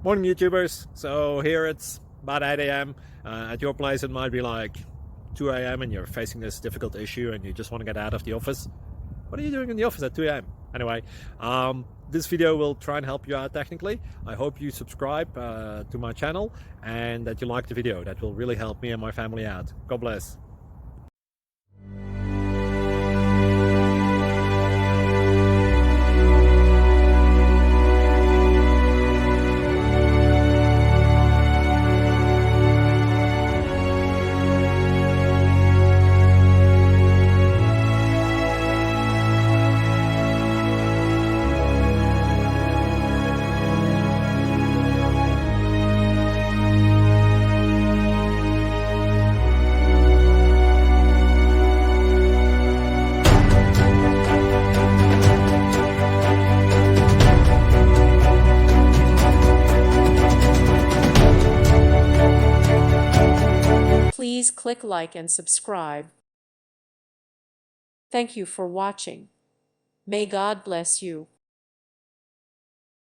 Morning YouTubers. So here it's about 8 a.m. At your place it might be like 2 a.m. and you're facing this difficult issue and you just want to get out of the office. What are you doing in the office at 2 a.m.? Anyway, this video will try and help you out technically. I hope you subscribe to my channel and that you like the video. That will really help me and my family out. God bless. Please click like and subscribe. Thank you for watching. May God bless you.